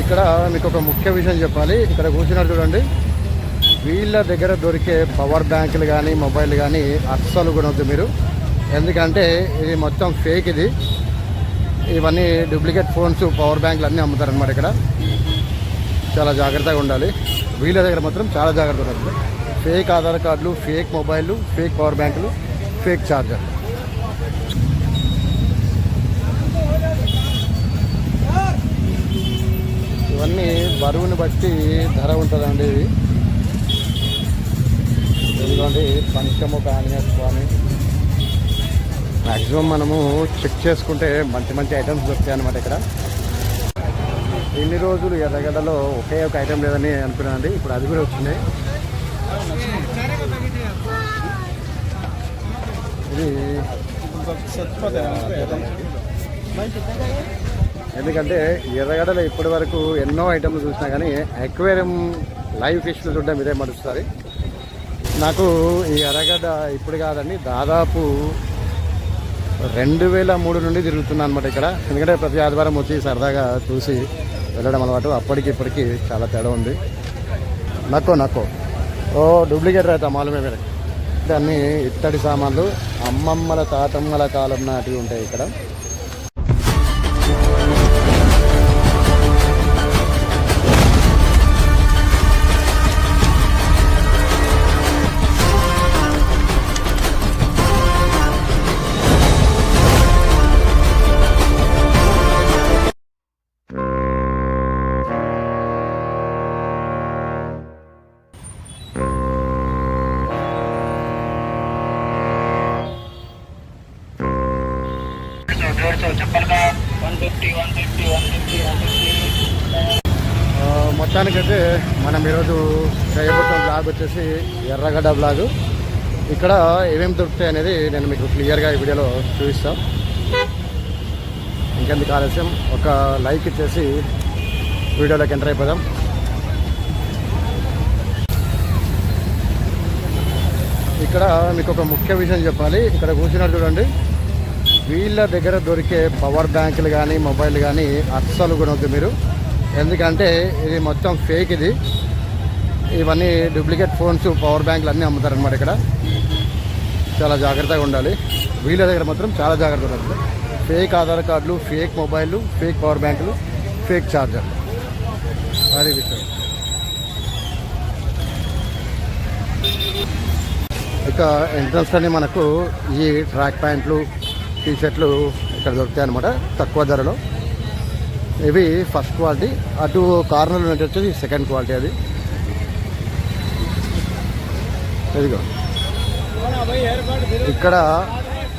ఇక్కడ మీకు ఒక ముఖ్య విషయం చెప్పాలి. ఇక్కడ కూర్చున్నారు చూడండి, వీళ్ళ దగ్గర దొరికే పవర్ బ్యాంకులు కానీ మొబైల్ కానీ అస్సలు కొనవద్దు మీరు. ఎందుకంటే ఇది మొత్తం ఫేక్. ఇవన్నీ డూప్లికేట్ ఫోన్స్, పవర్ బ్యాంకులు అన్నీ అమ్ముతారనమాట. ఇక్కడ చాలా జాగ్రత్తగా ఉండాలి. వీళ్ళ దగ్గర మాత్రం చాలా జాగ్రత్తగా ఉండాలి. ఫేక్ ఆధార్ కార్డులు, ఫేక్ మొబైళ్ళు, ఫేక్ పవర్ బ్యాంకులు, ఫేక్ ఛార్జర్. ఇవన్నీ బరువుని బట్టి ధర ఉంటుందండి. ఇదిగోండి పంచముఖ ఆంజనేయ స్వామి. మ్యాక్సిమం మనము చెక్ చేసుకుంటే మంచి మంచి ఐటమ్స్ దొరుకుతాయి అన్నమాట. ఇక్కడ ఎన్ని రోజులు ఎర్రగడ్డలో ఒకే ఒక ఐటమ్ లేదని అనుకున్నానండి, ఇప్పుడు అది కూడా వచ్చినాయి. ఇది ఎందుకంటే ఎర్రగడ్డలో ఇప్పటి వరకు ఎన్నో ఐటమ్లు చూసినా కానీ అక్వేరియం లైవ్ ఫిష్లు చూడడం ఇదే మరుస్తుంది. నాకు ఈ ఎర్రగడ్డ ఇప్పుడు కాదండి, దాదాపు 2003 నుండి తిరుగుతున్నాను అనమాట ఇక్కడ. ఎందుకంటే ప్రతి ఆదివారం వచ్చి సరదాగా చూసి వెళ్ళడం అలవాటు. అప్పటికి ఇప్పటికి చాలా తేడా ఉంది. నక్కో ఓ డూప్లికేట్ రైతా మాలమే వేరే. అన్నీ ఇత్తడి సామాన్లు అమ్మమ్మల తాతమ్మల కాలం నాటివి ఉంటాయి ఇక్కడ. మొత్తానికైతే మనం ఈరోజు చేయబోతున్న బ్లాగ్ వచ్చేసి ఎర్రగడ్డ బ్లాగు. ఇక్కడ ఏమేమి దొరుకుతాయి అనేది నేను మీకు క్లియర్గా ఈ వీడియోలో చూపిస్తాను. ఇంకెందుకు ఆలస్యం, ఒక లైక్ ఇచ్చేసి వీడియోలోకి ఎంటర్ అయిపోదాం. ఇక్కడ మీకు ఒక ముఖ్య విషయం చెప్పాలి. ఇక్కడ కూర్చున్నారు చూడండి, వీళ్ళ దగ్గర దొరికే పవర్ బ్యాంకులు కానీ మొబైల్ కానీ అస్సలు కొనవద్దు మీరు. ఎందుకంటే ఇది మొత్తం ఫేక్. ఇవన్నీ డూప్లికేట్ ఫోన్స్, పవర్ బ్యాంకులు అన్నీ అమ్ముతారనమాట. ఇక్కడ చాలా జాగ్రత్తగా ఉండాలి. వీళ్ళ దగ్గర మాత్రం చాలా జాగ్రత్తగా ఉండాలి. ఫేక్ ఆధార్ కార్డులు, ఫేక్ మొబైళ్ళు, ఫేక్ పవర్ బ్యాంకులు, ఫేక్ ఛార్జర్. అది విషయం. ఇక ఎంట్రన్స్లోనే మనకు ఈ ట్రాక్ ప్యాంట్లు, టీ షర్ట్లు ఇక్కడ దొరుకుతాయి అన్నమాట తక్కువ ధరలో. ఇవి ఫస్ట్ క్వాలిటీ. అటు కార్నర్లో వచ్చేసి సెకండ్ క్వాలిటీ. అది ఇదిగో ఇక్కడ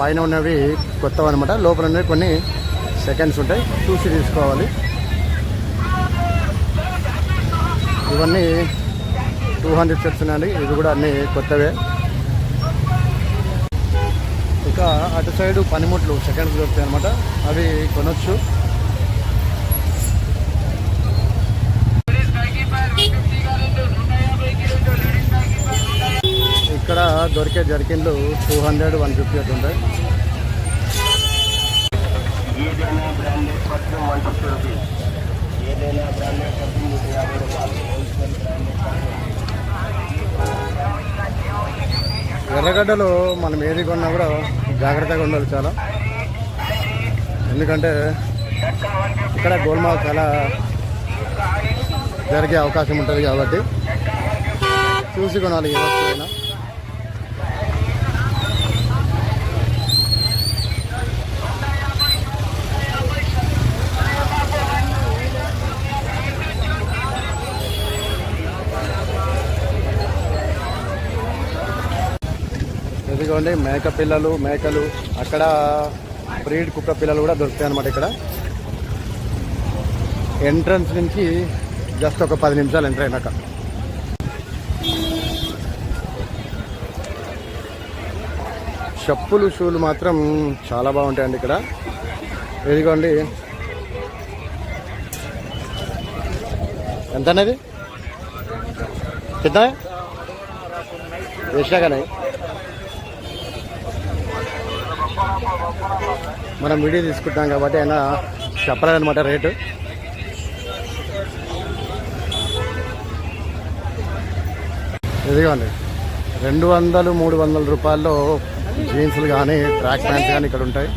పైన ఉన్నవి కొత్తవి అనమాట, లోపల ఉన్నవి కొన్ని సెకండ్స్ ఉంటాయి, చూసి తీసుకోవాలి. ఇవన్నీ 200 సెట్స్ ఉన్నాయండి. ఇవి కూడా అన్నీ కొత్తవే. ఇక అటు సైడు పనిముట్లు సెకండ్స్ దొరుకుతాయి అనమాట, అవి కొనొచ్చు. ఇక్కడ దొరికే జర్కిన్లు 200, 150 అటు ఉంటాయి. ఎర్రగడ్డలో మనం ఏది కొన్నా కూడా జాగ్రత్తగా ఉండాలి చాలా. ఎందుకంటే ఇక్కడ గోల్మాల్ చాలా జరిగే అవకాశం ఉంటుంది కాబట్టి చూసి కొనాలి ఏ వస్తువైనా. ఇదిగోండి మేక పిల్లలు, మేకలు, అక్కడ బ్రీడ్ కుక్క పిల్లలు కూడా దొరుకుతాయి అన్నమాట. ఇక్కడ ఎంట్రన్స్ నుంచి జస్ట్ ఒక 10 నిమిషాలు ఎంటర్ అయినాక. చెప్పులు, షూలు మాత్రం చాలా బాగుంటాయండి ఇక్కడ. ఇదిగోండి ఎంత అనేది कितना एशिया का नहीं మనం వీడియో తీసుకుంటాం కాబట్టి అయినా చెప్పలేదన్నమాట రేటు. ఇదిగోండి 200-300 రూపాయల్లో జీన్స్లు కానీ ట్రాక్ ప్యాంట్స్ కానీ ఇక్కడ ఉంటాయి.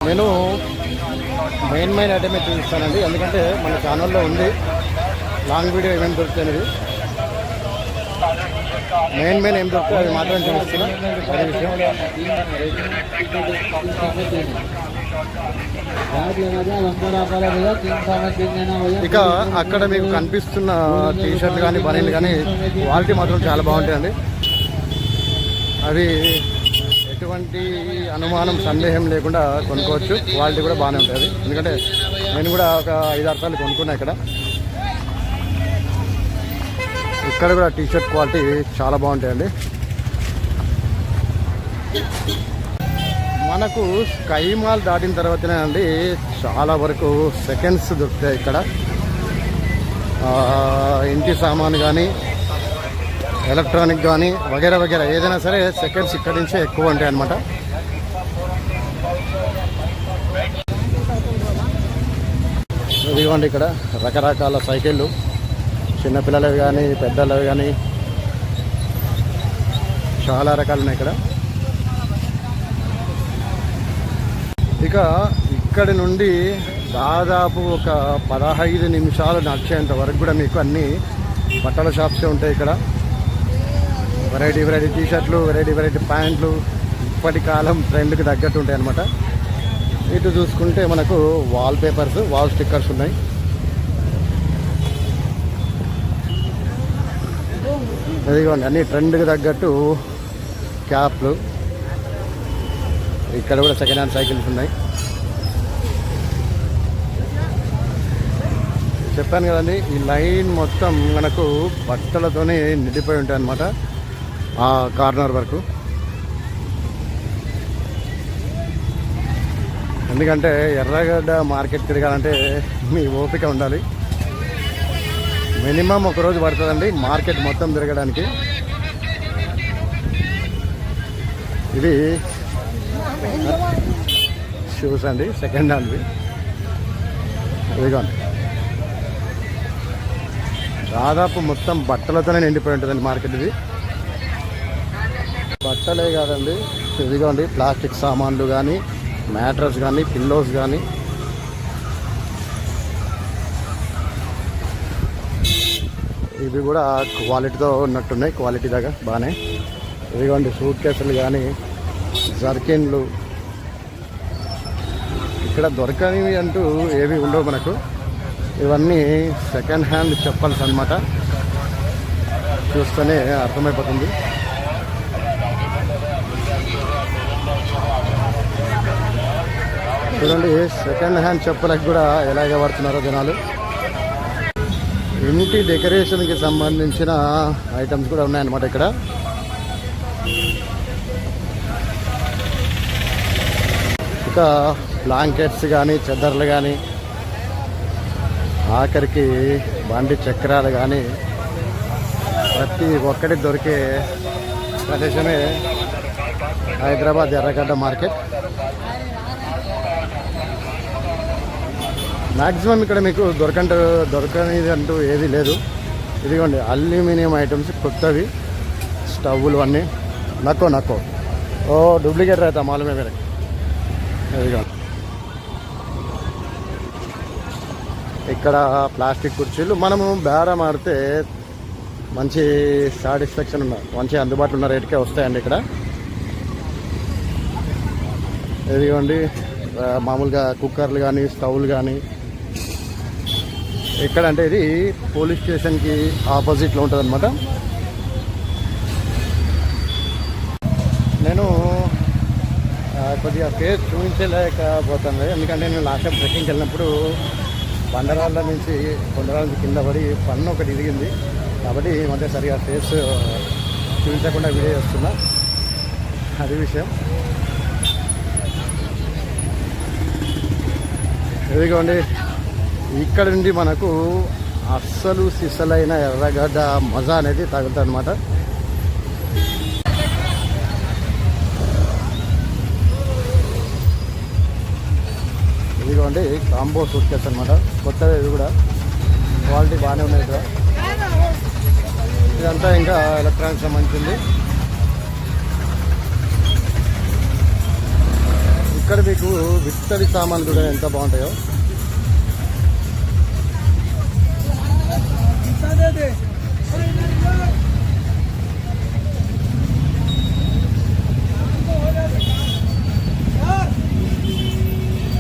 నేను మెయిన్ ఐటమే చూపిస్తానండి, ఎందుకంటే మన ఛానల్లో ఉంది లాంగ్ వీడియో ఏమేమి దొరుకుతాయి. మెయిన్ ఏం దొరుకుతాయి అది మాత్రం చూపిస్తున్నా. అదే విషయం. ఇక అక్కడ మీకు కనిపిస్తున్న టీషర్ట్లు కానీ బనీలు కానీ క్వాలిటీ మాత్రం చాలా బాగుంటాయండి. అవి ఎటువంటి అనుమానం సందేహం లేకుండా కొనుక్కోవచ్చు. క్వాలిటీ కూడా బాగానే ఉంటుంది. ఎందుకంటే నేను కూడా ఒక 5-6 సార్లు కొనుక్కున్నా ఇక్కడ. ఇక్కడ కూడా టీషర్ట్ క్వాలిటీ చాలా బాగుంటాయండి. మనకు స్కై మాల్ దాటిన తర్వాతనే అండి చాలా వరకు సెకండ్స్ దొరుకుతాయి ఇక్కడ. ఇంటి సామాను కానీ ఎలక్ట్రానిక్ కానీ వగేరా వగేరా ఏదైనా సరే సెకండ్స్ ఇక్కడి నుంచే ఎక్కువ ఉంటాయి అన్నమాట. ఇదిగోండి ఇక్కడ రకరకాల సైకిళ్ళు, చిన్నపిల్లలవి కానీ పెద్దలవి కానీ చాలా రకాలు ఉన్నాయి ఇక్కడ. ఇక ఇక్కడి నుండి దాదాపు ఒక 15 నిమిషాలు నడిచేంత వరకు కూడా మీకు అన్ని బట్టల షాప్సే ఉంటాయి ఇక్కడ. వెరైటీ టీషర్ట్లు, వెరైటీ ప్యాంట్లు ఇప్పటి కాలం ట్రెండ్కి తగ్గట్టు ఉంటాయి అన్నమాట. ఇటు చూసుకుంటే మనకు వాల్ పేపర్స్, వాల్ స్టిక్కర్స్ ఉన్నాయి. ఇదిగోండి అన్ని ట్రెండ్కి తగ్గట్టు క్యాప్లు. ఇక్కడ కూడా సెకండ్ హ్యాండ్ సైకిల్స్ ఉన్నాయి. చెప్పాను కదండి, ఈ లైన్ మొత్తం మనకు బట్టలతోనే నిండిపోయి ఉంటాయి అన్నమాట. ఆ కార్నర్ వరకు. ఎందుకంటే ఎర్రగడ్డ మార్కెట్ తిరగాలంటే మీ ఓపిక ఉండాలి. మినిమం ఒకరోజు పడుతుందండి మార్కెట్ మొత్తం తిరగడానికి. ఇది షూస్ అండి, సెకండ్ హ్యాండ్వి. ఇదిగోండి దాదాపు మొత్తం బట్టలతోనే నిండిపోయి ఉంటుందండి మార్కెట్. ఇది బట్టలే కాదండి, ఇదిగోండి ప్లాస్టిక్ సామాన్లు కానీ, మ్యాట్రస్ కానీ, పిల్లోస్ కానీ, ఇవి కూడా క్వాలిటీతో ఉన్నట్టున్నాయి. క్వాలిటీ దాకా బాగానే. ఇదిగోండి సూట్ కేసులు కానీ, జర్కిన్లు. ఇక్కడ దొరకనివి అంటూ ఏవి ఉండవు మనకు. ఇవన్నీ సెకండ్ హ్యాండ్ చెప్పల్స్ అన్నమాట. చూస్తేనే అర్థమైపోతుంది. చూడండి సెకండ్ హ్యాండ్ చెప్పులకు కూడా ఎలాగ పడుతున్నారో జనాలు. ఇంటి డెకరేషన్కి సంబంధించిన ఐటమ్స్ కూడా ఉన్నాయన్నమాట ఇక్కడ. ఇక బ్లాంకెట్స్ కానీ, చెద్దర్లు కానీ, ఆఖరికి బండి చక్రాలు కానీ ప్రతి ఒక్కటి దొరికే ప్రదేశమే హైదరాబాద్ ఎర్రగడ్డ మార్కెట్. మ్యాక్సిమం ఇక్కడ మీకు దొరకనిది అంటూ ఏది లేదు. ఇదిగోండి అల్యూమినియం ఐటమ్స్ కొత్తవి, స్టవ్లు అన్నీ నక్కో ఓ డూప్లికేట్ రైతా మాలమే మేరే. ఇదిగోండి ఇక్కడ ప్లాస్టిక్ కుర్చీలు. మనము బేరం ఆడితే మంచి సాటిస్ఫాక్షన్ ఉన్న, మంచి అందుబాటులో ఉన్న రేటుకే వస్తాయండి ఇక్కడ. ఇదిగోండి మామూలుగా కుక్కర్లు కానీ, స్టవ్లు కానీ. ఎక్కడ అంటే ఇది పోలీస్ స్టేషన్కి ఆపోజిట్లో ఉంటుంది అనమాట. నేను కొద్దిగా ఫేస్ చూపించలేకపోతాను, ఎందుకంటే నేను లాస్ట్ టైం ట్రెక్కింగ్కి వెళ్ళినప్పుడు కొండరాళ్ళ నుంచి కింద పడి పన్ను ఒకటి ఇరిగింది. కాబట్టి ఈ మధ్య సరిగా ఫేస్ చూపించకుండా వీడియో చేస్తున్నా. అది విషయం. ఇదిగోండి ఇక్కడ నుండి మనకు అస్సలు సిసలైన ఎర్రగడ్డ మజా అనేది తగులుతుంది అనమాట. ఇదిగోండి కాంబో సూట్ కేస్ అనమాట. కొత్తగా ఇది కూడా క్వాలిటీ బాగానే ఉన్నాయి ఇక్కడ. ఇదంతా ఇంకా ఎలక్ట్రానిక్స్ సంబంధించింది. ఇక్కడ మీకు విత్తడి సామాన్లు కూడా ఎంత బాగుంటాయో.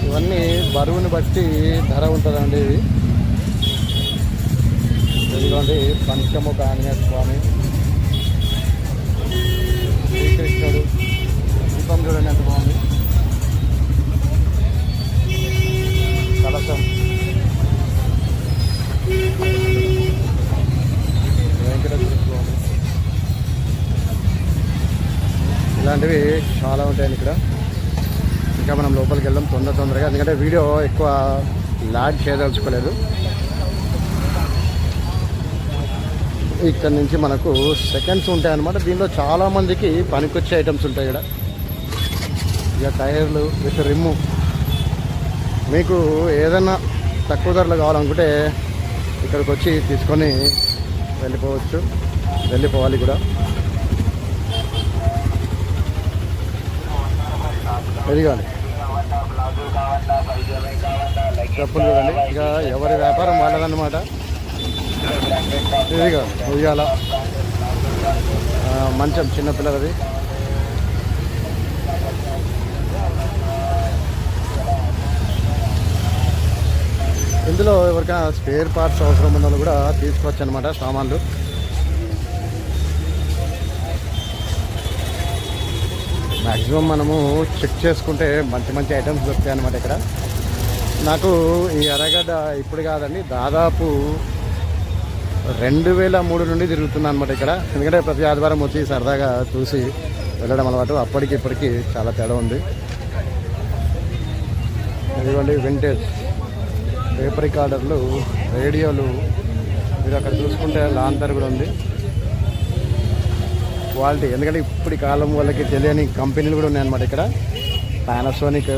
ఇవన్నీ బరువుని బట్టి ధర ఉంటుందండి. ఇవి ఇదిగోండి పంచముఖ ఆంజనేయ స్వామి, శ్రీకృష్ణుడు దీపం చూడండి ఎంత బాగుంది. కలశం, వెంకటేశ్వర స్వామి, ఇలాంటివి చాలా ఉంటాయండి ఇక్కడ. ఇంకా మనం లోపలికి వెళ్దాం తొందరగా, ఎందుకంటే వీడియో ఎక్కువ లాగ్ చేయదలుచుకోలేదు. ఇక్కడ నుంచి మనకు సెకండ్స్ ఉంటాయి అన్నమాట. దీనిలో చాలామందికి పనికొచ్చే ఐటమ్స్ ఉంటాయి ఇక్కడ. ఇక టైర్లు విత్ రిమ్ము. మీకు ఏదైనా తక్కువ ధరలో కావాలనుకుంటే ఇక్కడికి వచ్చి తీసుకొని వెళ్ళిపోవాలి కూడా. ఎదిగాలి చెప్పులు చూడండి. ఇక ఎవరి వ్యాపారం వాళ్ళదన్నమాట. ఇదిగా ఉయ్యాల, మంచం చిన్నపిల్లలది. ఇందులో ఎవరికైనా స్పేర్ పార్ట్స్ అవసరం ఉన్న కూడా తీసుకోవచ్చు అనమాట సామాన్లు. మ్యాక్సిమం మనము చెక్ చేసుకుంటే మంచి ఐటమ్స్ దొరుకుతాయి అన్నమాట ఇక్కడ. నాకు ఈ ఎర్రగడ్డ ఇప్పుడు కాదండి, దాదాపు 2003 నుండి తిరుగుతున్నాను అనమాట ఇక్కడ. ఎందుకంటే ప్రతి ఆదివారం వచ్చి సరదాగా చూసి వెళ్ళడం అలవాటు. అప్పటికి ఇప్పటికి చాలా తేడా ఉంది. ఇదిగోండి వింటేజ్ టేప్ రికార్డర్లు, రేడియోలు. మీరు అక్కడ చూసుకుంటే లాంతర్ కూడా ఉంది. క్వాలిటీ, ఎందుకంటే ఇప్పుడు కాలం వాళ్ళకి తెలియని కంపెనీలు కూడా ఉన్నాయన్నమాట ఇక్కడ. పానాసోనిక్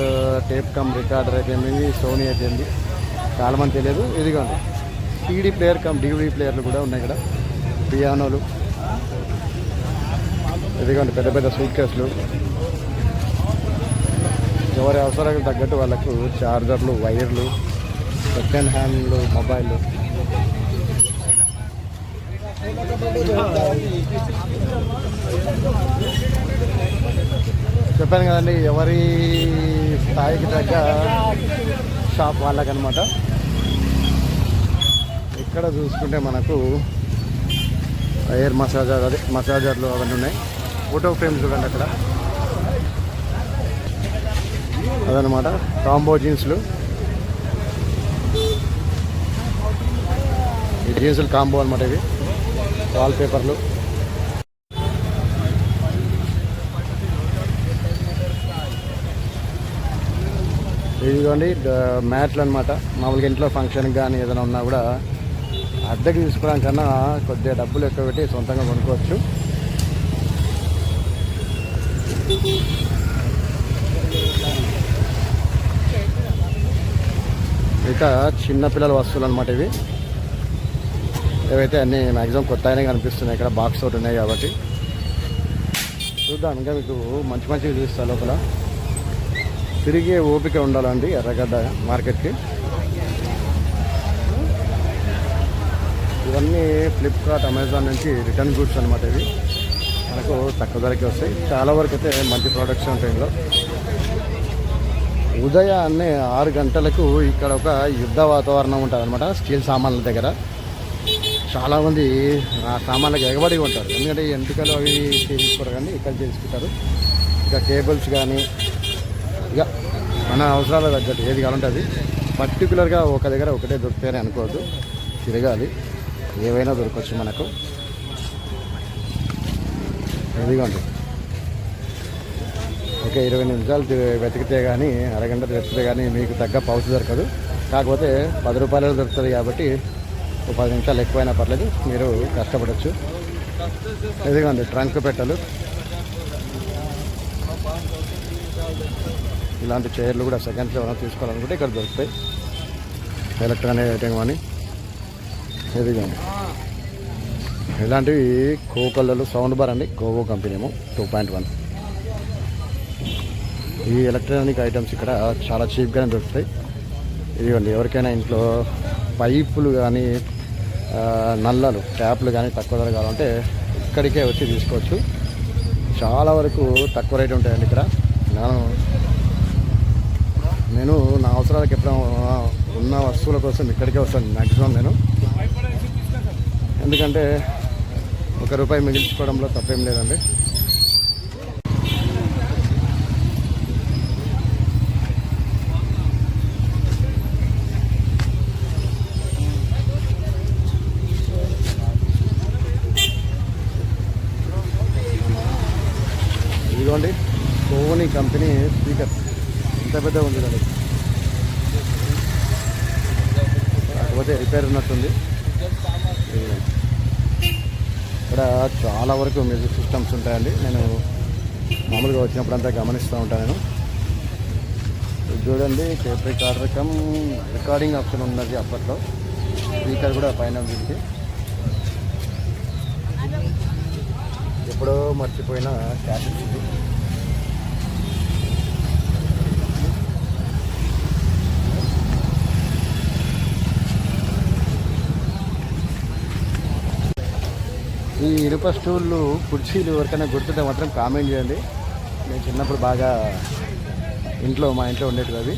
టేప్ కమ్ రికార్డర్ అయిపోయింది, సోనీ అయిపోయింది, చాలామంది తెలియదు. ఇదిగోండి సీడీ ప్లేయర్ కమ్ డివిడీ ప్లేయర్లు కూడా ఉన్నాయి ఇక్కడ. పియానోలు, ఇదిగోండి పెద్ద సూట్ కేసులు. ఎవరి అవసరాలకు తగ్గట్టు వాళ్ళకు చార్జర్లు, వైర్లు, సెకండ్ హ్యాండ్లు, మొబైల్లు. చెప్పాను కదండి, ఎవరి స్థాయికి తగ్గ షాప్ వాళ్ళకనమాట. ఇక్కడ చూసుకుంటే మనకు ఎయిర్ మసాజర్లు అవన్నీ ఉన్నాయి. ఫోటో ఫ్రేమ్స్ చూడండి అక్కడ, అదనమాట. కాంబో జీన్స్లు, ఈ జీన్సులు కాంబో అనమాట. ఇవి వాల్ పేపర్లు. ఇదిగోండి మ్యాట్లు అనమాట. మామూలుగా ఇంట్లో ఫంక్షన్కి కానీ ఏదైనా ఉన్నా కూడా అద్దెకి తీసుకోవడానికన్నా కొద్దిగా డబ్బులు ఎక్కువ పెట్టి సొంతంగా కొనుక్కోవచ్చు. ఇక చిన్నపిల్లల వస్తువులు అనమాట ఇవి. ఏవైతే అన్నీ మ్యాక్సిమం కొత్త అయినా కనిపిస్తున్నాయి ఇక్కడ. బాక్స్ ఒకటి ఉన్నాయి కాబట్టి చూద్దాం. ఇంకా మీకు మంచివి చూస్తాను లోపల. తిరిగే ఓపిక ఉండాలండి ఎర్రగడ్డ మార్కెట్కి. ఇవన్నీ ఫ్లిప్కార్ట్, అమెజాన్ నుంచి రిటర్న్ గూడ్స్ అనమాట. ఇవి మనకు తక్కువ ధరకి వస్తాయి. చాలా వరకు అయితే మంచి ప్రోడక్ట్స్ ఉంటాయి ఇందులో. ఉదయాన్నే 6 గంటలకు ఇక్కడ ఒక యుద్ధ వాతావరణం ఉంటుంది అనమాట స్టీల్ సామాన్ల దగ్గర. చాలామంది ఆ సామాన్లకు ఎగబడి ఉంటారు. ఎందుకంటే ఎంపికలు అవి తీసుకోరు కానీ ఇక్కడ తీసుకుంటారు. ఇక కేబుల్స్ కానీ ఇక మన అవసరాలు తగ్గట్టు ఏది కావాలంటే అది. పర్టికులర్గా ఒక దగ్గర ఒకటే దొరుకుతాయని అనుకోవద్దు, తిరగాలి. ఏవైనా దొరకవచ్చు మనకు. ఇదిగోండి ఓకే, 20 నిమిషాలు వెతికితే కానీ, అరగంట వెతికితే కానీ మీకు తగ్గ పౌచ్ దొరకదు. కాకపోతే 10 రూపాయలు దొరుకుతుంది కాబట్టి 10 నిమిషాలు ఎక్కువైనా పర్లేదు, మీరు కష్టపడవచ్చు. ఇదిగోండి ట్రంక్ పెట్టలు. ఇలాంటి చైర్లు కూడా సెకండ్స్ ఏమైనా తీసుకోవాలనుకుంటే ఇక్కడ దొరుకుతాయి. ఎలక్ట్రానిక్ ఐటమ్ కానీ ఇది కానీ ఇలాంటివి కోకల్లలు సౌండ్ బార్ అండి. కోవో కంపెనీ ఏమో 2.1. ఈ ఎలక్ట్రానిక్ ఐటమ్స్ ఇక్కడ చాలా చీప్గానే దొరుకుతాయి. ఇదిగోండి ఎవరికైనా ఇంట్లో పైపులు కానీ నల్లలు ట్యాప్లు కానీ తక్కువ ధర కావాలంటే ఇక్కడికే వచ్చి తీసుకోవచ్చు. చాలా వరకు తక్కువ రేటు ఉంటాయండి ఇక్కడ. నేను నా అవసరాలకు ఎప్పుడైనా ఉన్న వస్తువుల కోసం ఇక్కడికే వస్తాను మ్యాక్సిమం నేను. ఎందుకంటే ₹1 మిగిల్చుకోవడంలో తప్పేం లేదండి. ఇదిగోండి సోనీ కంపెనీ స్పీకర్ ఇంత పెద్ద ఉంది కదా, కాకపోతే రిపేర్ ఉన్నట్టుంది. ఇక్కడ చాలా వరకు మ్యూజిక్ సిస్టమ్స్ ఉంటాయండి. నేను మామూలుగా వచ్చినప్పుడు అంతా గమనిస్తూ ఉంటాను నేను. ఇది చూడండి టేప్ రికార్డింగ్ ఆప్షన్ ఉన్నది అప్పట్లో. స్పీకర్ కూడా పైన ఉంది. ఎప్పుడో మర్చిపోయిన క్యాసెట్స్ ఇది. ఈ ఇనుప స్టూళ్ళు కుర్చీలు ఎవరికైనా గుర్తుంటే మాత్రం కామెంట్ చేయండి. నేను చిన్నప్పుడు బాగా మా ఇంట్లో ఉండేటివి అవి.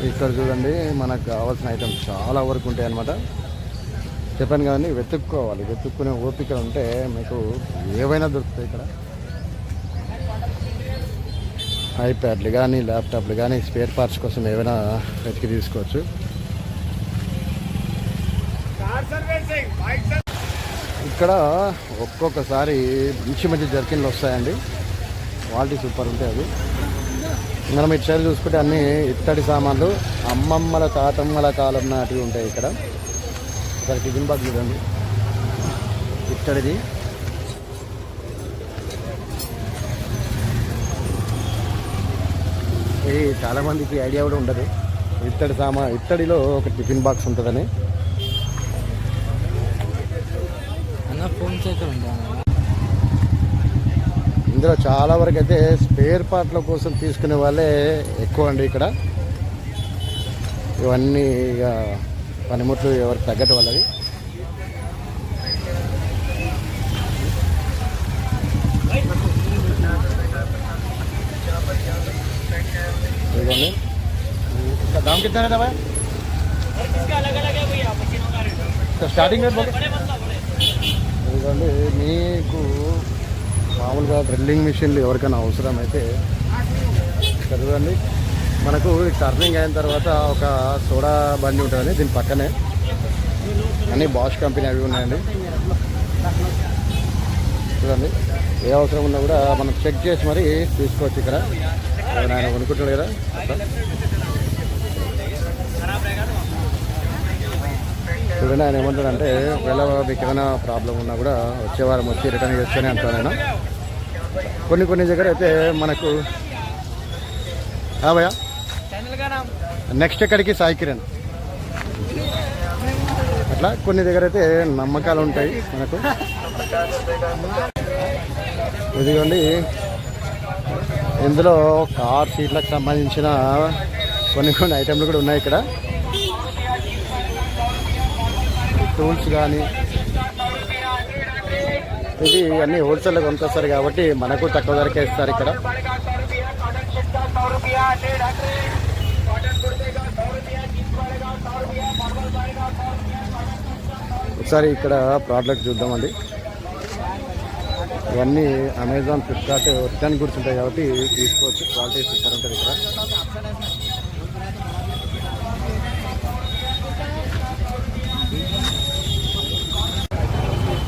ఇక్కడ చూడండి మనకు కావాల్సిన ఐటమ్స్ చాలా వరకు ఉంటాయి అన్నమాట. చెప్పాను కదండి, వెతుక్కునే ఓపిక ఉంటే మీకు ఏవైనా దొరుకుతాయి ఇక్కడ. ఐప్యాడ్లు కానీ ల్యాప్టాప్లు కానీ స్పేర్ పార్ట్స్ కోసం ఏవైనా వెతికి తీసుకోవచ్చు. ఇక్కడ ఒక్కొక్కసారి మంచి జర్కిన్లు వస్తాయండి. క్వాలిటీ సూపర్ ఉంటాయి అవి. మనం ఇటు సైడ్ చూసుకుంటే అన్నీ ఇత్తడి సామాన్లు అమ్మమ్మల తాతమ్మల కాలం నాటివి ఉంటాయి ఇక్కడ. ఒకసారి టిఫిన్ బాక్స్ చూడండి ఇత్తడిది. ఇది చాలామందికి ఐడియా కూడా ఉండదు ఇత్తడిలో ఒక టిఫిన్ బాక్స్ ఉంటుందని. ఇందులో చాలా వరకు అయితే స్పేర్ పార్ట్ల కోసం తీసుకునే వాళ్ళే ఎక్కువ అండి ఇక్కడ. ఇవన్నీ ఇక పనిముట్లు ఎవరికి తగ్గట్టు వాళ్ళది. ఇదిగోండి దామ్ కిतना है भाई? స్టార్టింగ్ ఇదిగోండి మీకు మామూలుగా డ్రిల్లింగ్ మిషన్లు ఎవరికైనా అవసరమైతే చదవండి. మనకు టర్నింగ్ అయిన తర్వాత ఒక సోడా బండి ఉంటుంది దీని పక్కనే. అన్నీ బాష్ కంపెనీ అవి ఉన్నాయండి. చూడండి ఏ అవసరం ఉన్నా కూడా మనం చెక్ చేసి మరీ తీసుకోవచ్చు. ఇక్కడ ఆయన కొనుక్కుంటాడు కదా. చూడండి ఆయన ఏమంటాడంటే ఒకవేళ మీకు ఏమైనా ప్రాబ్లం ఉన్నా కూడా వచ్చే వారం వచ్చి రిటర్న్ చేస్తూనే అంటాను ఆయన. కొన్ని దగ్గర అయితే మనకు భయ్యా నెక్స్ట్ ఎక్కడికి సాయి కిరణ్ అట్లా కొన్ని దగ్గర అయితే నమ్మకాలు ఉంటాయి మనకు. ఇదిగోండి ఇందులో కార్ సీట్లకు సంబంధించిన కొన్ని ఐటెంలు కూడా ఉన్నాయి ఇక్కడ. టూల్స్ కానీ ఇది అన్నీ హోల్సేల్లో కొనుక్కొస్తారు కాబట్టి మనకు తక్కువ ధరకే ఇస్తారు ఇక్కడ. ఒకసారి ఇక్కడ ప్రోడక్ట్ చూద్దామండి. ఇవన్నీ అమెజాన్ ఫ్లిప్కార్ట్ రిటర్న్ గుడ్స్ ఉంటాయి కాబట్టి తీసుకోవచ్చు. క్వాలిటీ సూపర్ ఉంటుంది ఇక్కడ.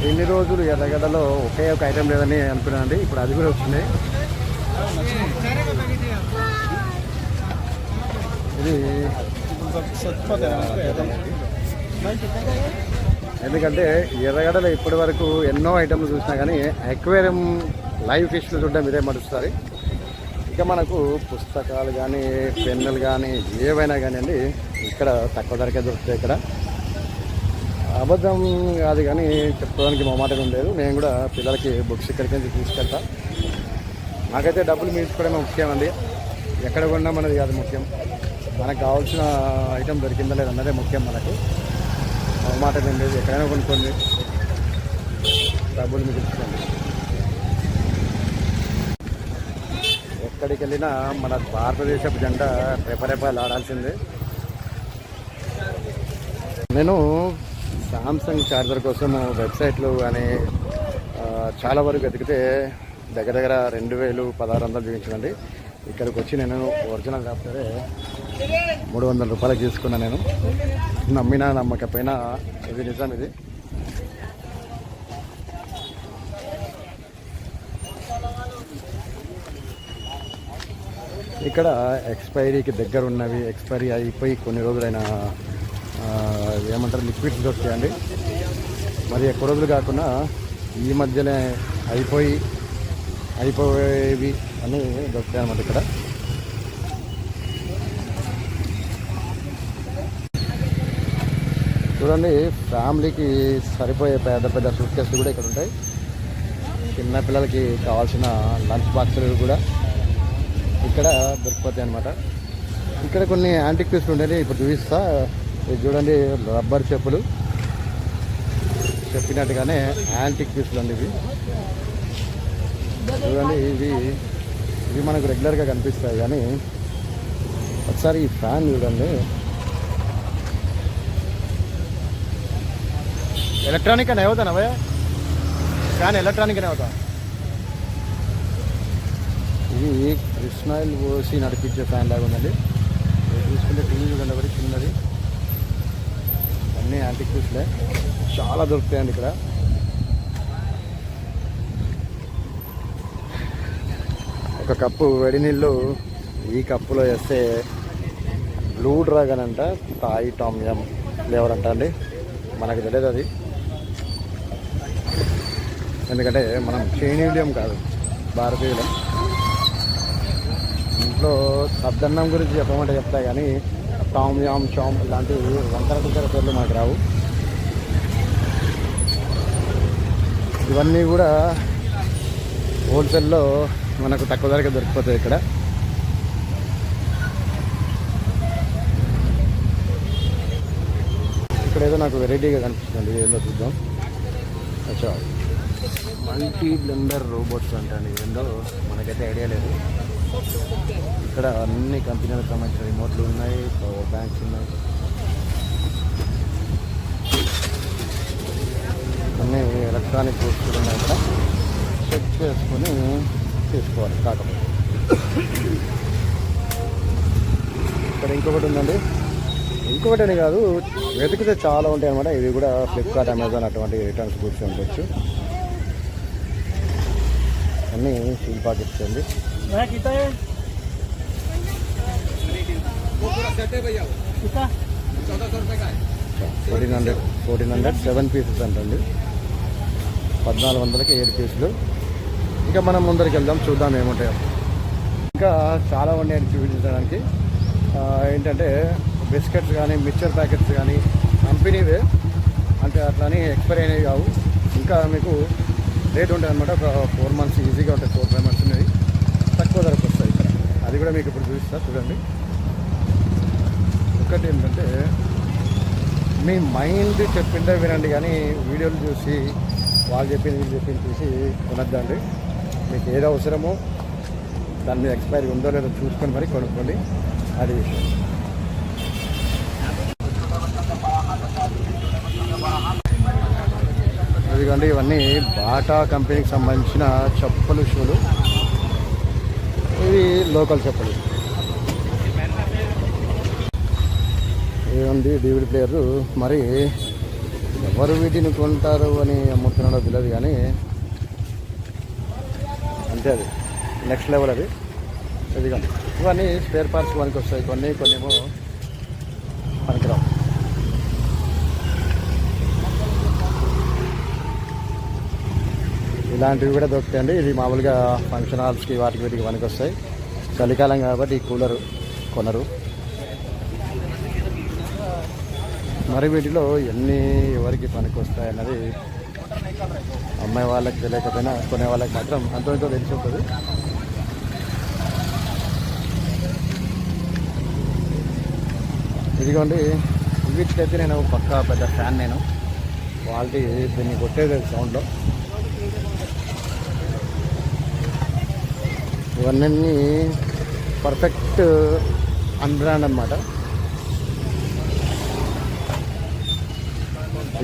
ఎన్ని రోజులు ఎర్రగడ్డలో ఒకే ఒక ఐటెం లేదని అనుకున్నానండి. ఇప్పుడు అది కూడా వచ్చింది. ఇది ఎందుకంటే ఎర్రగడ్డలో ఇప్పటి వరకు ఎన్నో ఐటమ్లు చూసినా కానీ అక్వేరియం లైవ్ ఫిష్లు చూడడం ఇదే మడుస్తుంది. ఇక మనకు పుస్తకాలు కానీ పెన్నులు కానీ ఏవైనా కానివ్వండి ఇక్కడ తక్కువ ధరకే దొరుకుతాయి. ఇక్కడ అబద్ధం కాదు కానీ చెప్పుకోవడానికి మొహమాటం లేదు. నేను కూడా పిల్లలకి బుక్స్ ఇక్కడికి నుంచి తీసుకెళ్తా. నాకైతే డబ్బులు మీసుకోవడమే ముఖ్యం అండి. ఎక్కడ కొన్నా మనది కాదు ముఖ్యం, మనకు కావాల్సిన ఐటెం దొరికిందా లేదన్నదే ముఖ్యం. మనకు మొహమాటం ఏం లేదు, ఎక్కడైనా కొనుక్కోండి, డబ్బులు మిగుల్చుకోండి. ఎక్కడికి వెళ్ళినా మన భారతదేశపు జెండా రెపరెపాలు ఆడాల్సిందే. నేను సామ్సంగ్ ఛార్జర్ కోసం వెబ్సైట్లు కానీ చాలా వరకు వెతికితే దగ్గర దగ్గర 2,1600 చూపించిందండి. ఇక్కడికి వచ్చి నేను ఒరిజినల్ కాకపోతే 300 రూపాయలకు తీసుకున్నాను. నేను నమ్మినా నమ్మకపోయినా ఇది నిజం. ఇది ఇక్కడ ఎక్స్పైరీకి దగ్గర ఉన్నవి, ఎక్స్పైరీ అయిపోయి కొన్ని రోజులైన ఏమంటారు లిక్విడ్స్ దొరుకుతాయండి. మరి ఎక్కువ రోజులు కాకుండా ఈ మధ్యనే అయిపోయేవి అని దొరుకుతాయి అన్నమాట. ఇక్కడ చూడండి, ఫ్యామిలీకి సరిపోయే పెద్ద పెద్ద సూట్ కేసులు కూడా ఇక్కడ ఉంటాయి. చిన్నపిల్లలకి కావాల్సిన లంచ్ బాక్సులు కూడా ఇక్కడ దొరికిపోతాయి అన్నమాట. ఇక్కడ కొన్ని యాంటిక్ పీస్లు ఉండేవి, ఇప్పుడు చూపిస్తా. ఇది చూడండి, రబ్బర్ చెప్పులు, చెప్పినట్టుగానే యాంటిక్ పీస్లు అండి ఇవి. చూడండి, ఇవి మనకు రెగ్యులర్గా కనిపిస్తాయి. కానీ ఒకసారి ఈ ఫ్యాన్ చూడండి, ఎలక్ట్రానిక్ అని అవుతా నవే ఫ్యాన్ ఎలక్ట్రానిక్ అని అవుతా. ఇది కృష్ణాయిల్ పోసి నడిపించే ఫ్యాన్ లాగా ఉందండి. చూసుకుంటే టీవీ చూడండి, ఒకటి చిన్నది. అన్నీ యాంటిక్ పీస్లే, చాలా దొరుకుతాయండి ఇక్కడ. ఒక కప్పు వేడి నీళ్ళు ఈ కప్పులో వేస్తే బ్లూ డ్రాగన్ అంట, థాయ్ టామ్యం ఫ్లేవర్ అంట అండి. మనకు తెలియదు అది, ఎందుకంటే మనం చైనీయులం కాదు, భారతీయులం. ఇంట్లో సద్దన్నం గురించి చెప్పమంటే చెప్తా కానీ టామ్ యామ్ చామ్ ఇలాంటివి వంకర టిక్కర పేర్లు మనకు రావు. ఇవన్నీ కూడా హోల్సేల్లో మనకు తక్కువ ధరకే దొరికిపోతాయి ఇక్కడ. ఇక్కడ ఏదో నాకు వెరైటీగా కనిపిస్తుంది, ఏందో చూద్దాం. అచ్చా, మల్టీ బ్లెండర్ రోబోట్స్ అంటండి, ఏందో మనకైతే ఐడియా లేదు. ఇక్కడ అన్ని కంపెనీలకు సంబంధించిన రిమోట్లు ఉన్నాయి, పవర్ బ్యాంక్స్ ఉన్నాయి, అన్నీ ఎలక్ట్రానిక్ వస్తువులు ఉన్నాయి. ఇక్కడ చెక్ చేసుకొని తీసుకోవాలి. కాకపోతే ఇక్కడ ఇంకొకటి ఉందండి, ఇంకొకటి అని కాదు, వెతికితే చాలా ఉంటాయి అన్నమాట. ఇవి కూడా ఫ్లిప్కార్ట్, అమెజాన్ అటువంటి రిటర్న్స్ గురించి ఉండొచ్చు. అన్నీ స్టీల్ పాకెట్స్ అండి. 1400 7 పీసెస్ అంటండి. 1400కి 7 పీసులు. ఇంకా మనం ముందరికి వెళ్దాం, చూద్దాం ఏముంటాయో. ఇంకా చాలా ఉన్నాయి చూపించడానికి. ఏంటంటే బిస్కెట్స్ కానీ మిక్చర్ ప్యాకెట్స్ కానీ కంపెనీవే, అంటే అట్లా అని ఎక్స్పైరీ అయినవి కావు. ఇంకా మీకు రేట్ ఉంటుంది అనమాట. ఒక 4 months ఈజీగా ఉంటాయి, 4-5 months ఉన్నాయి. తక్కువ ధరకు వస్తాయి ఇక్కడ. అది కూడా మీకు ఇప్పుడు చూపిస్తా, చూడండి. ఒకటి ఏంటంటే మీ మైండ్ చెప్పిందే వినండి, కానీ వీడియోలు చూసి వాళ్ళు చెప్పింది వీళ్ళు చెప్పింది చూసి కొనద్దండి. మీకు ఏదో అవసరమో దాని మీద ఎక్స్పైరీ ఉందో లేదో చూసుకొని మరి కొనుక్కోండి. అది విషయం. ఇదిగోండి, ఇవన్నీ బాటా కంపెనీకి సంబంధించిన చెప్పులు, షూలు. ఇవి లోకల్ చెప్పులు. ఏముంది DVD ప్లేయర్. మరి ఎవరు వీటిని కొంటారు అని అమ్ముతున్నాడో తెలియదు, కానీ అంతే, అది నెక్స్ట్ లెవెల్. అది ఇదిగా ఇవన్నీ స్పేర్ పార్ట్స్ మనకి వస్తాయి, కొన్నేమో పనికిరావు. ఇలాంటివి కూడా దొరుకుతాయండి. ఇది మామూలుగా ఫంక్షన్ హాల్స్కి వాటికి వీటికి పనికి వస్తాయి. చలికాలం కాబట్టి ఈ కూలరు కొనరు. మరి వీటిలో ఎన్ని ఎవరికి పనికి వస్తాయి అన్నది అమ్మాయి వాళ్ళకి తెలియకపోయినా కొనే వాళ్ళకి మాత్రం అంతో ఇంతో తెలిసి ఉంటుంది. ఇదిగోండి, వీటికైతే నేను పక్కా పెద్ద ఫ్యాన్. నేను క్వాలిటీ దీన్ని కొట్టేది సౌండ్లో. ఇవన్నీ పర్ఫెక్ట్ అన్బ్రాండ్ అన్నమాట.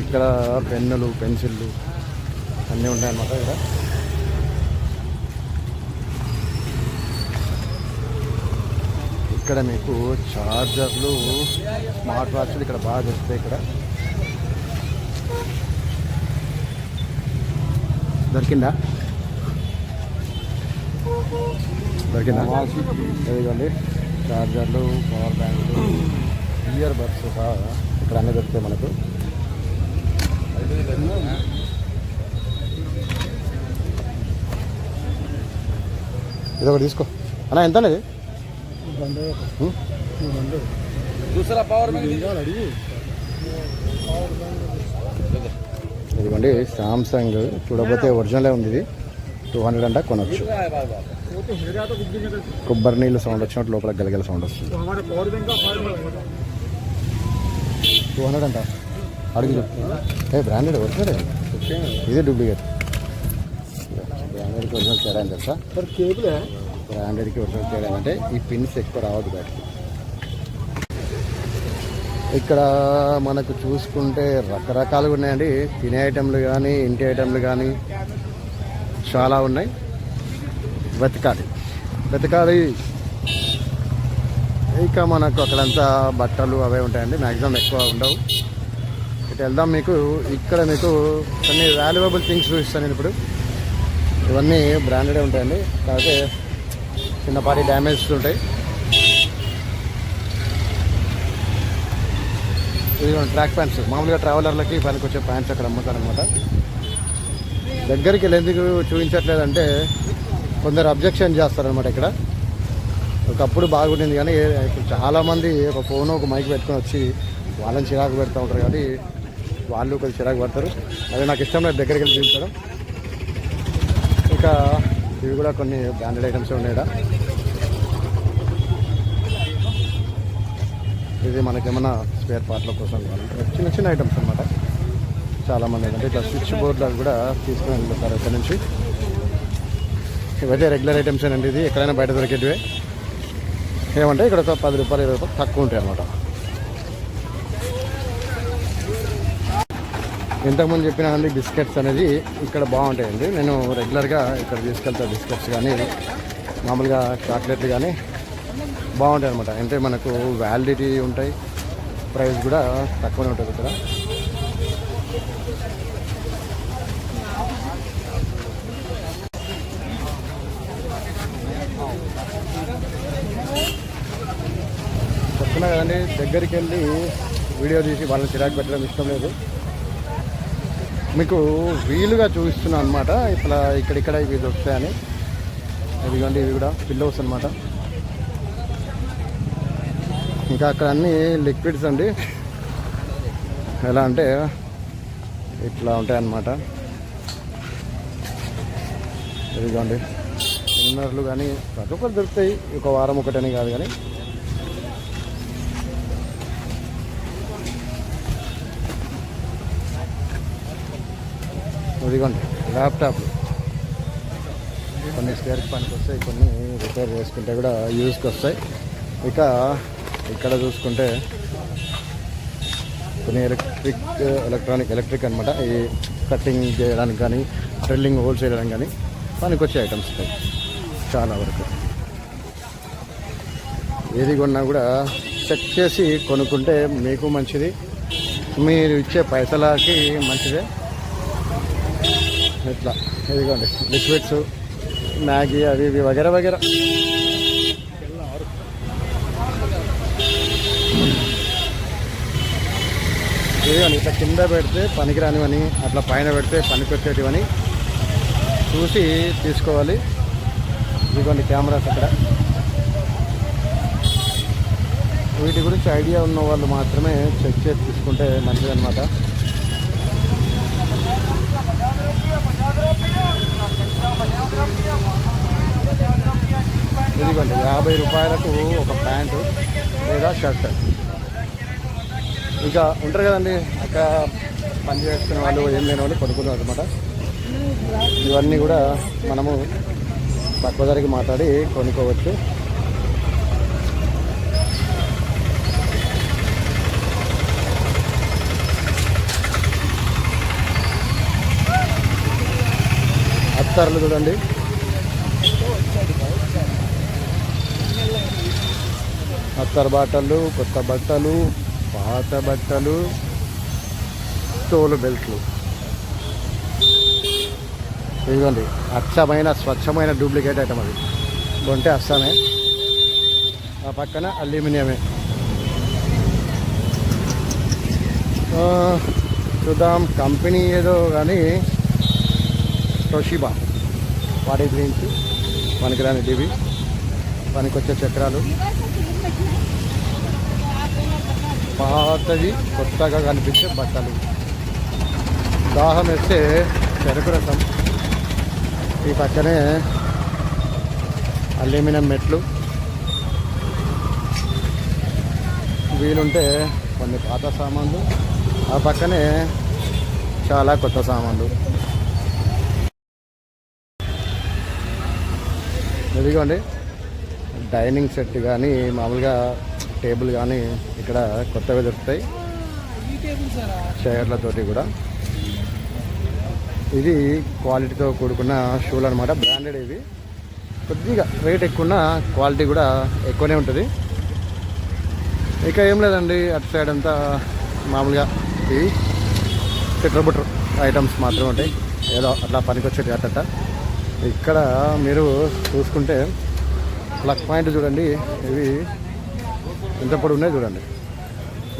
ఇక్కడ పెన్నులు, పెన్సిళ్ళు అన్నీ ఉంటాయన్నమాట. ఇక్కడ మీకు చార్జర్లు, స్మార్ట్ వాచ్లు ఇక్కడ బాగా దొరుకుతాయి. ఇక్కడ దొరికిందా? ఇదిగోండి చార్జర్లు, పవర్ బ్యాంకులు, ఇయర్ బడ్స్ ఇక్కడ అన్నీ దొరుకుతాయి మనకు. ఇది ఒకటి తీసుకో అన్నా. ఎంత అనేది? ఇదిగోండి సామ్సంగ్. చూడకపోతే ఒరిజినలే ఉంది. ఇది 200 అంట, కొనవచ్చు. కొబ్బరి నీళ్ళు సౌండ్ వచ్చినట్టు లోపల గలగల సౌండ్ వస్తుంది. 200 అంట. అడుగు. Branded original. ఇది డూప్లికేట్. బ్రాండెడ్కి ఒరిజినల్ తేడా అని తెలుసా? బ్రాండెడ్కి ఒరిజినల్ తేడా అంటే ఈ పిన్స్ ఎక్కువ రావద్దు బయటకి. ఇక్కడ మనకు చూసుకుంటే రకరకాలుగా ఉన్నాయండి. తినే ఐటెంలు కానీ, ఇంటి ఐటెంలు కానీ చాలా ఉన్నాయి. వెతకాలి. ఇక మనకు అక్కడంతా బట్టలు అవే ఉంటాయండి, మ్యాక్సిమం ఎక్కువ ఉండవు. ఇటు వెళ్దాం. ఇక్కడ మీకు కొన్ని వాల్యుయబుల్ థింగ్స్ చూపిస్తాను నేను ఇప్పుడు. ఇవన్నీ బ్రాండెడే ఉంటాయండి, కాకపోతే చిన్నపాటి డ్యామేజ్స్ ఉంటాయి. ఇది ట్రాక్ ప్యాంట్స్, మామూలుగా ట్రావెలర్లకి పనికొచ్చే ప్యాంట్స్ అక్కడ అమ్ముతారనమాట. దగ్గరికి వెళ్ళి ఎందుకు చూపించట్లేదంటే కొందరు అబ్జెక్షన్ చేస్తారనమాట. ఇక్కడ ఒకప్పుడు బాగుండింది కానీ ఇప్పుడు చాలామంది ఒక ఫోన్, ఒక మైక్ పెట్టుకొని వచ్చి వాళ్ళని చిరాకు పెడతా ఉంటారు. కాబట్టి వాళ్ళు కొంచెం చిరాకు పడతారు. అది నాకు ఇష్టం లేదు దగ్గరికి వెళ్ళి చూపించడం. ఇంకా ఇవి కూడా కొన్ని బ్రాండెడ్ ఐటమ్స్ ఉన్నాయి. ఇది మనకేమన్నా స్పేర్ పార్ట్ల కోసం చిన్న చిన్న ఐటమ్స్ అనమాట. చాలామంది ఏంటంటే ఇట్లా స్విచ్ బోర్డు అవి కూడా తీసుకుని వెళ్తారు ఇక్కడ నుంచి. ఇవైతే రెగ్యులర్ ఐటమ్స్ ఏనండి. ఇది ఎక్కడైనా బయట దొరికేటివే. ఏమంటే ఇక్కడ ఒక 10 రూపాయలు 20 రూపాయలు తక్కువ ఉంటాయి అన్నమాట. ఇంతకుముందు చెప్పినానండి బిస్కెట్స్ అనేది ఇక్కడ బాగుంటాయండి. నేను రెగ్యులర్గా ఇక్కడ తీసుకెళ్తా. బిస్కెట్స్ కానీ మామూలుగా చాక్లెట్లు కానీ బాగుంటాయి అనమాట. అంటే మనకు వ్యాలిడిటీ ఉంటాయి, ప్రైస్ కూడా తక్కువనే ఉంటుంది ఇక్కడ. చెప్తున్నా కదండి, దగ్గరికి వెళ్ళి వీడియో తీసి వాళ్ళని చిరాకు పెట్టడం ఇష్టం లేదు. మీకు వీలుగా చూపిస్తున్నాను అనమాట. ఇట్లా ఇక్కడిక్కడ ఇవి దొరుకుతాయని. ఇదిగోండి, ఇవి కూడా పిల్లోస్ అనమాట. ఇంకా అక్కడ అన్నీ లిక్విడ్స్ అండి. ఎలా అంటే ఇట్లా ఉంటాయి అన్నమాట. ఇదిగోండి ఇన్నర్లు కానీ ప్రతి ఒక్కరు దొరుకుతాయి. ఒక వారం ఒకటని కాదు కానీ. ఇదిగోండి ల్యాప్టాప్లు కొన్ని స్పేర్కి పనికి వస్తాయి, కొన్ని రిపేర్ చేసుకుంటే కూడా యూజ్కి వస్తాయి. ఇక ఇక్కడ చూసుకుంటే కొన్ని ఎలక్ట్రిక్ అనమాట. ఈ కటింగ్ చేయడానికి కానీ, డ్రిల్లింగ్ హోల్స్ చేయడానికి కానీ పనికి వచ్చే ఐటమ్స్ ఉంటాయి చాలా వరకు. ఏది కొన్నా కూడా చెక్ చేసి కొనుక్కుంటే మీకు మంచిది, మీరు ఇచ్చే పైసలకి మంచిదే. ఇట్లా ఇదిగోండి లిక్విడ్స్, మ్యాగీ అవి ఇవి వగేరా వగేరా. ఇదిగోండి ఇట్లా కింద పెడితే పనికిరానివని, అట్లా పైన పెడితే పనికొచ్చేటివని చూసి తీసుకోవాలి. ఇదిగోండి కెమెరాస్ అక్కడ. వీటి గురించి ఐడియా ఉన్న వాళ్ళు మాత్రమే చెక్ చేసి తీసుకుంటే మంచిదన్నమాట. ఇదిగోండి 50 రూపాయలకు ఒక ప్యాంటు లేదా షర్ట్. ఇంకా ఉంటారు కదండి అక్కడ పని చేసుకునే వాళ్ళు, ఏం లేని వాళ్ళు కొనుక్కున్నారు అనమాట. ఇవన్నీ కూడా మనము తక్కువ ధరకి మాట్లాడి కొనుక్కోవచ్చు. అత్తర్లు చూడండి, అత్తర్ బట్టలు, కొత్త బట్టలు, పాత బట్టలు, తోలు బెల్ట్లు. ఇదిగోండి అచ్చమైన స్వచ్ఛమైన డూప్లికేట్ ఐటమ్. అది కొంటే అస్సామే. ఆ పక్కన అల్యూమినియమే. చూద్దాం కంపెనీ ఏదో కానీ టోషిబా. వాటి గురించి పనికిరాని టీవీ, పనికొచ్చే చక్రాలు, పాతవి కొత్తగా కనిపించే బట్టలు, దాహం వేస్తే చెరుకు రసం. ఈ పక్కనే అల్యూమినియం మెట్లు, వీలుంటే కొన్ని పాత సామాన్లు, ఆ పక్కనే చాలా కొత్త సామాన్లు. ఇదిగోండి డైనింగ్ సెట్ కానీ మామూలుగా టేబుల్ కానీ ఇక్కడ కొత్తగా దొరుకుతాయి, చైర్లతోటి కూడా. ఇది క్వాలిటీతో కూడుకున్న షూలు అనమాట, బ్రాండెడ్. ఇవి కొద్దిగా రేట్ ఎక్కువ, క్వాలిటీ కూడా ఎక్కువనే ఉంటుంది. ఇక ఏం లేదండి, అటు సైడ్ అంతా మామూలుగా ఈ చిట్రబుట్ర ఐటమ్స్ మాత్రమే ఉంటాయి, ఏదో అట్లా పనికొచ్చేటి అట్ట. ఇక్కడ మీరు చూసుకుంటే ప్లగ్ పాయింట్ చూడండి, ఇవి ఎంత పొడి ఉన్నాయి చూడండి.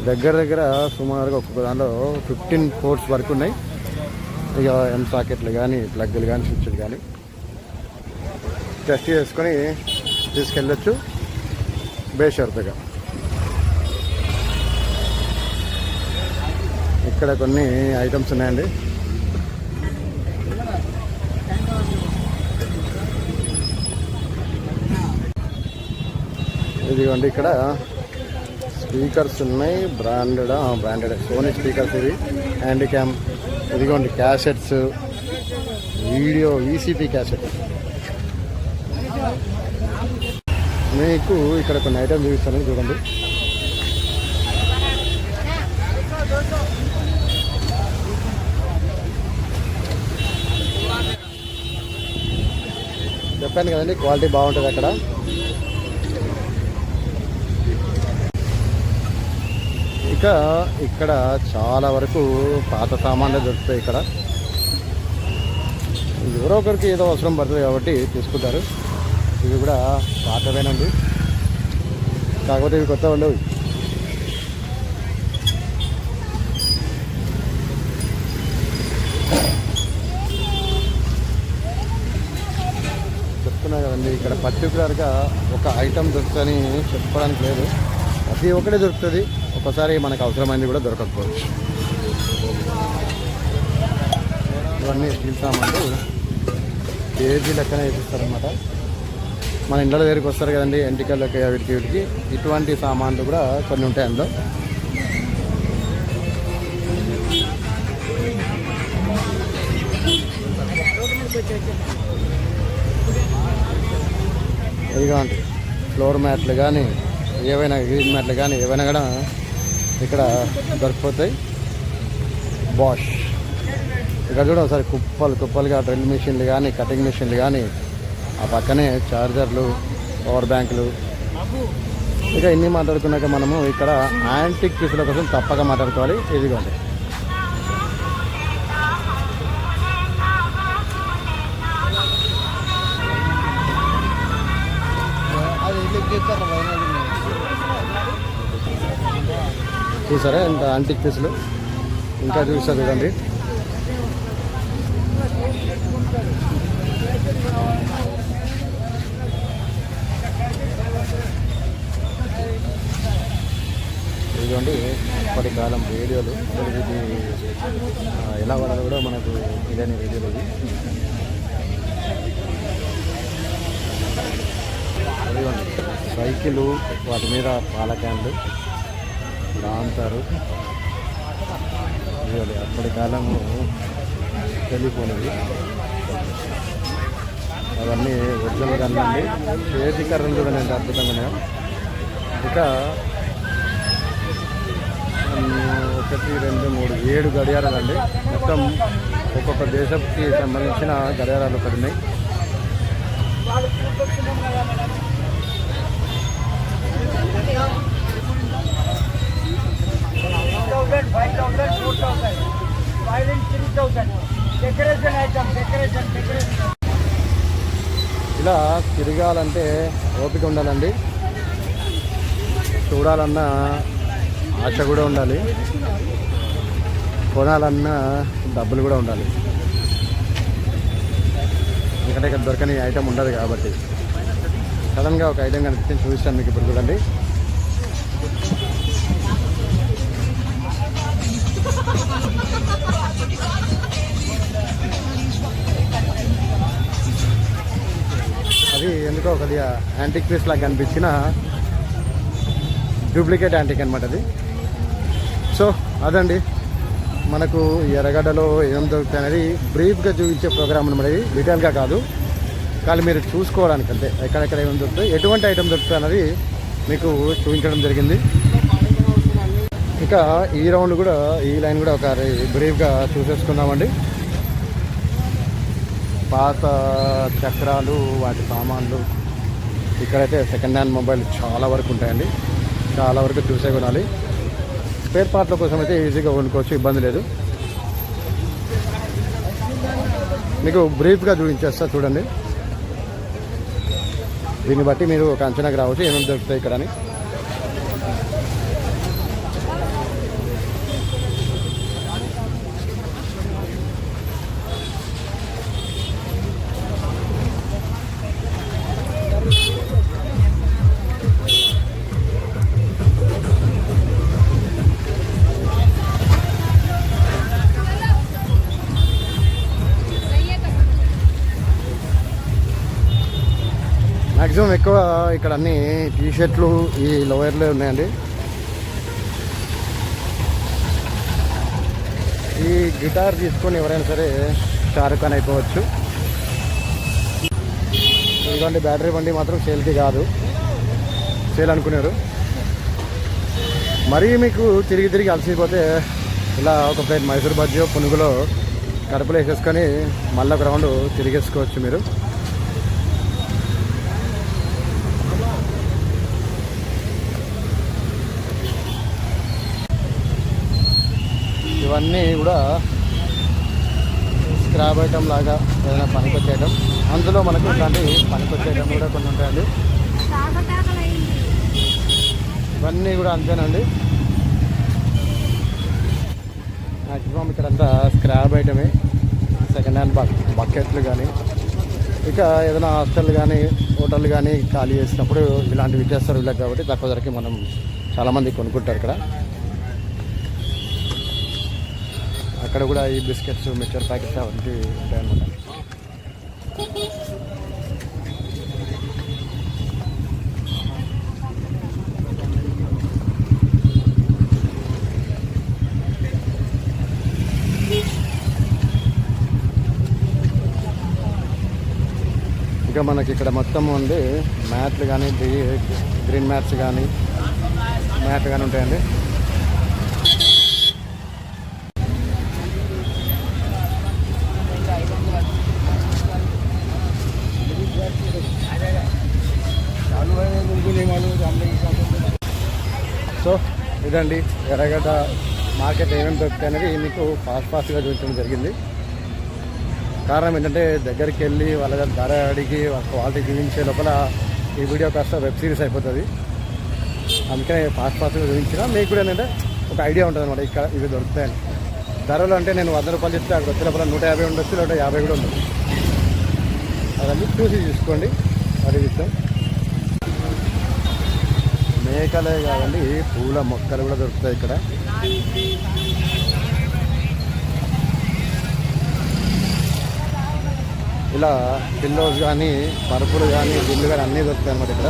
దగ్గర దగ్గర సుమారుగా ఒక్కొక్క దానిలో 15 పోర్ట్స్ వరకు ఉన్నాయి. ఇక ఎం సాకెట్లు కానీ, ప్లగ్లు కానీ, స్విచ్లు కానీ టెస్ట్ చేసుకొని తీసుకెళ్ళొచ్చు బేషరతుగా. ఇక్కడ కొన్ని ఐటమ్స్ ఉన్నాయండి. ఇదిగోండి ఇక్కడ స్పీకర్స్ ఉన్నాయి, బ్రాండెడ్ సోనీ స్పీకర్స్. ఇవి హ్యాండిక్యామ్. ఇదిగోండి క్యాసెట్స్, వీడియో ఈసీపీ క్యాసెట్. మీకు ఇక్కడ కొన్ని ఐటమ్స్ చూపిస్తాను చూడండి. చెప్పాను కదండి క్వాలిటీ బాగుంటుంది అక్కడ. ఇక ఇక్కడ చాలా వరకు పాత సామాన్లు దొరుకుతాయి. ఇక్కడ ఎవరో ఒకరికి ఏదో అవసరం పడుతుంది కాబట్టి తీసుకుంటారు. ఇవి కూడా పాతవేనండి, కాకపోతే ఇవి కొత్త ఉండవు. చెప్తున్నా కదండి, ఇక్కడ పర్టికులర్గా ఒక ఐటమ్ దొరుకుతుందని చెప్పుకోవడానికి లేదు. ప్రతి ఒక్కటే దొరుకుతుంది. ఒకసారి మనకు అవసరమైంది కూడా దొరకకపోవచ్చు. ఇవన్నీ స్టీల్ సామాన్లు కేజీ లెక్కన వేపిస్తారనమాట. మన ఇంట్లో దగ్గరికి వస్తారు కదండి, ఎంటికలకి వీటికి ఇటువంటి సామాన్లు కూడా కొన్ని ఉంటాయి అందులో. ఇదిగోండి ఫ్లోర్ మ్యాట్లు కానీ, ఏవైనా గ్రీన్ మ్యాట్లు కానీ ఏవైనా కూడా ఇక్కడ దొరికిపోతాయి. బాష్. ఇక్కడ కూడా ఒకసారి కుప్పలుగా డ్రిల్ మిషన్లు కానీ, కటింగ్ మిషన్లు కానీ, ఆ పక్కనే చార్జర్లు, పవర్ బ్యాంకులు. ఇక ఇన్ని మాట్లాడుకున్నాక మనము ఇక్కడ యాంటిక్ పీసుల కోసం తప్పక మాట్లాడుకోవాలి. ఇదిగోండి చూసారా ఎంత యాంటిక్ పీసులు. ఇంకా చూస్తారు చూడండి. అప్పటి కాలం రేడియోలు. ఇది ఎలా వాడాలో కూడా మనకు ఇదేని రేడియోలు ఇది. సైకిలు, వాటి మీద పాల క్యాన్లు, లాంతరు, అప్పటి కాలము టెలిఫోన్ ఇది. అవన్నీ ఒరిజినల్ కనండి. చేతి కర్రలు చూడండి ఎంత అద్భుతంగా ఉన్నాయో. ఇక 1 2 3 7 గడియారాలండి. మొత్తం ఒక్కొక్క దేశంకి సంబంధించిన గడియారాలు ఒకటి ఉన్నాయి. ఇలా తిరగాలంటే ఓపిక ఉండాలండి. చూడాలన్నా ఆశ కూడా ఉండాలి. కొనాలన్నా డబ్బులు కూడా ఉండాలి. ఎందుకంటే ఇక్కడ దొరకని ఐటమ్ ఉండదు కాబట్టి. సడన్గా ఒక ఐటమ్ కనిపిస్తే చూపిస్తాను మీకు ఇప్పుడు చూడండి. అది ఎందుకో కొద్దిగా యాంటిక్ పీస్ లాగా కనిపించిన డూప్లికేట్ యాంటిక్ అనమాట అది. సో అదండి మనకు ఎర్రగడ్డలో ఏం దొరుకుతాయి అనేది బ్రీఫ్గా చూపించే ప్రోగ్రామ్ అనమాట. ఇది డీటెయిల్గా కాదు, కానీ మీరు చూసుకోవడానికి అంతే. ఎక్కడెక్కడ ఏమేమి దొరుకుతాయి, ఎటువంటి ఐటమ్ దొరుకుతాయి అనేది మీకు చూపించడం జరిగింది. ఇక ఈ రౌండ్ కూడా, ఈ లైన్ కూడా ఒక బ్రీఫ్గా చూసేసుకుందామండి. పాత చక్రాలు, వాటి సామాన్లు. ఇక్కడైతే సెకండ్ హ్యాండ్ మొబైల్ చాలా వరకు ఉంటాయండి. చాలా వరకు చూసే కొనాలి. స్పేర్ పార్ట్ల కోసం అయితే ఈజీగా కొనుక్కోవచ్చు, ఇబ్బంది లేదు. మీకు బ్రీఫ్గా చూపించేస్తా చూడండి. దీన్ని బట్టి మీరు ఒక అంచనాకు రావచ్చు ఏమేమి దొరుకుతాయి ఇక్కడ అని. మ్యాక్సిమం ఎక్కువ ఇక్కడ అన్ని టీషర్ట్లు, ఈ లోయర్లే ఉన్నాయండి. ఈ గిటార్ తీసుకొని ఎవరైనా సరే షారుఖ్ ఖాన్ అయిపోవచ్చు. ఇదిగోండి బ్యాటరీ బండి మాత్రం సేల్కి కాదు, సేల్ అనుకున్నారు. మరీ మీకు తిరిగి తిరిగి అలసిపోతే ఇలా ఒక ప్లేట్ మైసూర్ బజ్జీ పునుగులో కడుపులో వేసేసుకొని మళ్ళీ ఒక రౌండ్ తిరిగేసుకోవచ్చు మీరు. ఇవన్నీ కూడా స్క్రాప్ ఐటమ్ లాగా ఏదైనా పనికొచ్చే ఐటమ్. అందులో మనకు ఇట్లాంటి పనికొచ్చే ఐటమ్ కూడా కొన్ని ఉంటాయండి. ఇవన్నీ కూడా అంతేనండి. మ్యాక్సిమం ఇక్కడంతా స్క్రాప్ ఐటమే. సెకండ్ హ్యాండ్ బకెట్లు కానీ, ఇక ఏదైనా హాస్టల్ కానీ హోటల్ కానీ ఖాళీ చేసినప్పుడు ఇలాంటివి ఇచ్చేస్తారు వీళ్ళకి. కాబట్టి తక్కువ ధరకి మనం చాలామంది కొనుక్కుంటారు ఇక్కడ. అక్కడ కూడా ఈ బిస్కెట్స్, మిక్చర్ ప్యాకెట్స్ అవన్నీ ఉంటాయన్నమాట. ఇంకా మనకి ఇక్కడ మొత్తం ఉంది మ్యాట్లు కానీ, గ్రీన్ మ్యాట్స్ కానీ ఉంటాయండి. సో ఇదండి ఎర్రగడ్డ మార్కెట్ ఏమేమి దొరుకుతాయి అనేది మీకు ఫాస్ట్గా చూపించడం జరిగింది. కారణం ఏంటంటే దగ్గరికి వెళ్ళి వాళ్ళ ధర అడిగి క్వాలిటీ చూపించే లోపల ఈ వీడియో కాస్త వెబ్ సిరీస్ అయిపోతుంది. అందుకనే ఫాస్ట్గా చూపించిన మీకు కూడా ఏంటంటే ఒక ఐడియా ఉంటుంది అనమాట. ఇక్కడ ఇవి దొరుకుతాయని. ధరలు అంటే నేను 100 రూపాయలు ఇస్తే అక్కడ వచ్చే లోపల 150 ఉండొచ్చు, 150 కూడా ఉండొచ్చు. అవన్నీ చూసి చూసుకోండి. అది ఇస్తాం. మేకలే కాదండి, పూల మొక్కలు కూడా దొరుకుతాయి ఇక్కడ. ఇలా పిల్లోస్ కానీ పరుపులు కానీ దిండ్లు కానీ అన్నీ దొరుకుతాయి అన్నమాట ఇక్కడ.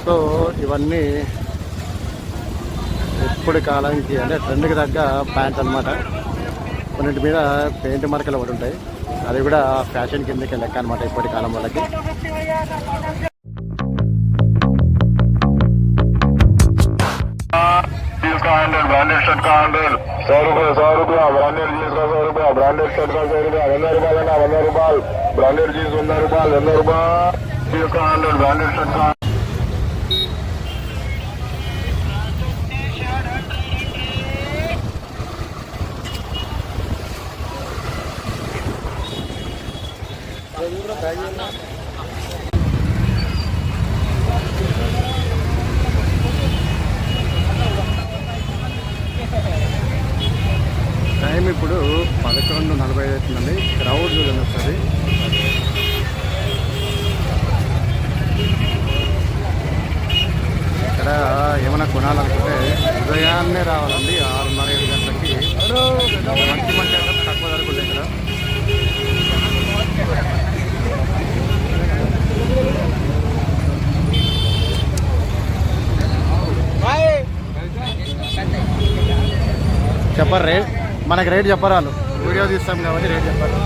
సో ఇవన్నీ ఎప్పటి కాలానికి అంటే ట్రెండ్కి తగ్గ ప్యాంట్ అనమాట. కొన్నింటి మీద పెయింట్ మార్కలు ఒకటి ఉంటాయి, అది కూడా ఫ్యాషన్ కిందకి లెక్క అనమాట ఇప్పటి కాలం వాళ్ళకి. ब्रांडेड शर्ट का 100 रुपया ब्रांडेड जीन्स का 100 रुपया ब्रांडेड शर्ट का 100 रुपया 100 रुपये 100 रुपये ब्रांडेड जीन्स 100 रुपये 100 रुपये जीन्स का 100 ब्रांडेड शर्ट का టైం ఇప్పుడు 11:45 అవుతుందండి. క్రౌడ్ చూడండి ఒకసారి. ఇక్కడ ఏమైనా కొనాలనుకుంటే ఉదయాన్నే రావాలండి, 6:30-7 గంటలకి. మంచి మంచి తక్కువ ధరకు ఇక్కడ. చెప్పరు రేట్, మనకి రేట్ చెప్పరు వాళ్ళు, వీడియో తీస్తాం కాబట్టి రేట్ చెప్పరు.